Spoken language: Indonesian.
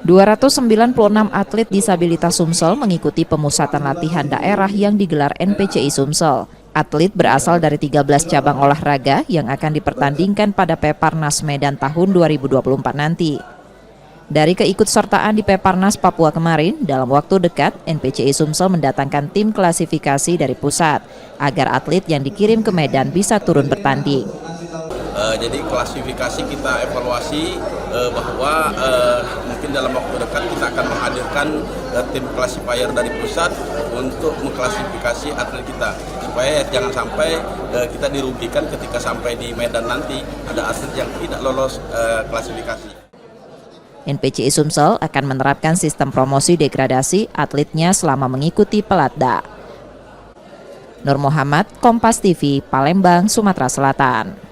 296 atlet disabilitas Sumsel mengikuti pemusatan latihan daerah yang digelar NPCI Sumsel. Atlet berasal dari 13 cabang olahraga yang akan dipertandingkan pada Peparnas Medan tahun 2024 nanti. Dari keikutsertaan di Peparnas Papua kemarin, dalam waktu dekat, NPCI Sumsel mendatangkan tim klasifikasi dari pusat, agar atlet yang dikirim ke Medan bisa turun bertanding. Jadi klasifikasi kita evaluasi bahwa mungkin dalam waktu dekat kita akan menghadirkan tim classifier dari pusat untuk mengklasifikasi atlet kita, supaya jangan sampai kita dirugikan ketika sampai di Medan nanti ada atlet yang tidak lolos klasifikasi. NPCI Sumsel akan menerapkan sistem promosi degradasi atletnya selama mengikuti Pelatda. Nur Muhammad, Kompas TV, Palembang, Sumatera Selatan.